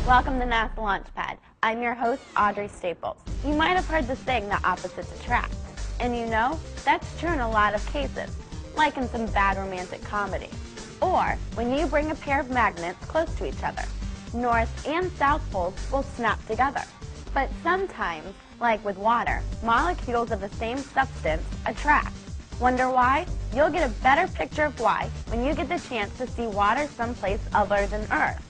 Welcome to NASA Launchpad. I'm your host, Audrey Staples. You might have heard the saying that opposites attract. And you know, that's true in a lot of cases, like in some bad romantic comedy. Or when you bring a pair of magnets close to each other. North and south poles will snap together. But sometimes, like with water, molecules of the same substance attract. Wonder why? You'll get a better picture of why when you get the chance to see water someplace other than Earth.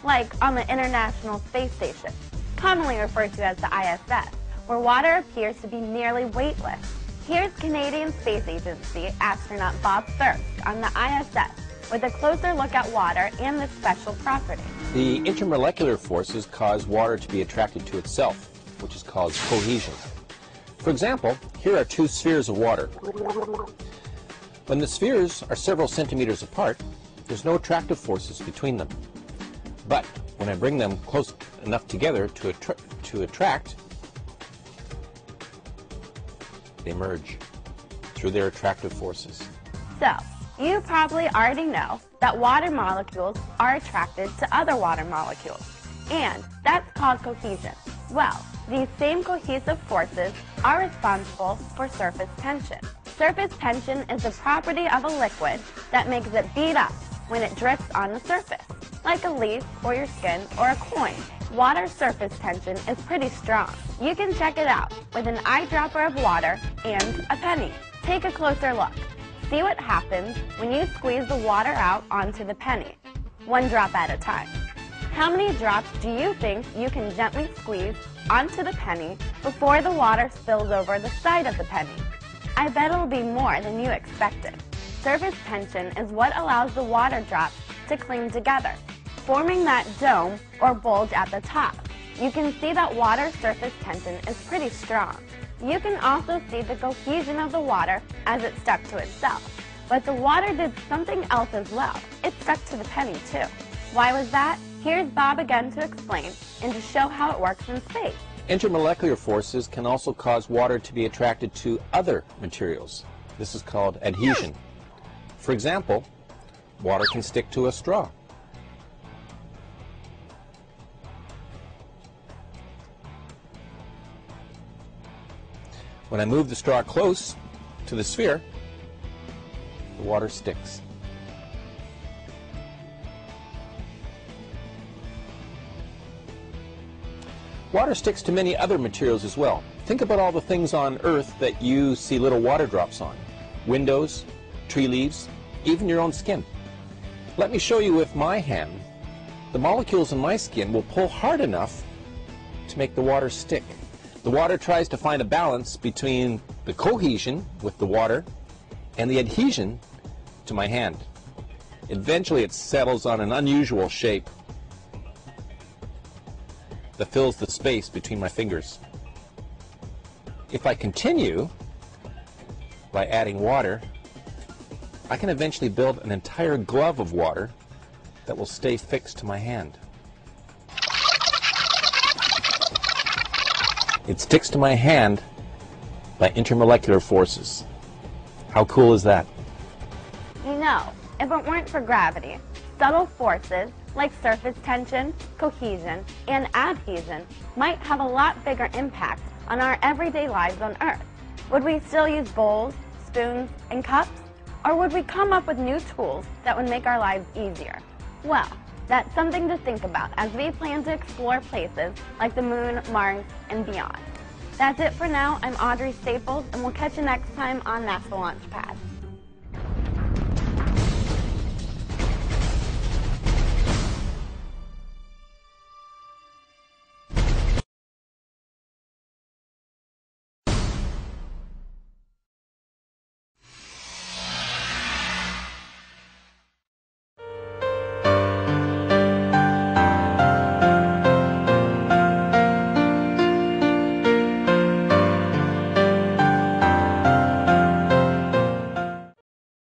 Like on the International Space Station, commonly referred to as the ISS, where water appears to be nearly weightless. Here's Canadian Space Agency astronaut Bob Thirsk on the ISS with a closer look at water and this special property. The intermolecular forces cause water to be attracted to itself, which is called cohesion. For example, here are two spheres of water. When the spheres are several centimeters apart, there's no attractive forces between them. But when I bring them close enough together to attract, they merge through their attractive forces. So, you probably already know that water molecules are attracted to other water molecules, and that's called cohesion. Well, these same cohesive forces are responsible for surface tension. Surface tension is the property of a liquid that makes it beat up when it drifts on the surface, like a leaf or your skin or a coin. Water surface tension is pretty strong. You can check it out with an eyedropper of water and a penny. Take a closer look. See what happens when you squeeze the water out onto the penny, one drop at a time. How many drops do you think you can gently squeeze onto the penny before the water spills over the side of the penny? I bet it'll be more than you expected. Surface tension is what allows the water drops to cling together, forming that dome or bulge at the top. You can see that water surface tension is pretty strong. You can also see the cohesion of the water as it stuck to itself. But the water did something else as well. It stuck to the penny too. Why was that? Here's Bob again to explain and to show how it works in space. Intermolecular forces can also cause water to be attracted to other materials. This is called adhesion. For example, water can stick to a straw. When I move the straw close to the sphere, the water sticks. Water sticks to many other materials as well. Think about all the things on Earth that you see little water drops on. Windows, tree leaves, even your own skin. Let me show you with my hand. The molecules in my skin will pull hard enough to make the water stick. The water tries to find a balance between the cohesion with the water and the adhesion to my hand. Eventually it settles on an unusual shape that fills the space between my fingers. If I continue by adding water, I can eventually build an entire glove of water that will stay fixed to my hand. It sticks to my hand by intermolecular forces. How cool is that? You know, if it weren't for gravity, subtle forces like surface tension, cohesion, and adhesion might have a lot bigger impact on our everyday lives on Earth. Would we still use bowls, spoons, and cups? Or would we come up with new tools that would make our lives easier? Well, that's something to think about as we plan to explore places like the Moon, Mars, and beyond. That's it for now. I'm Audrey Staples, and we'll catch you next time on NASA Launchpad.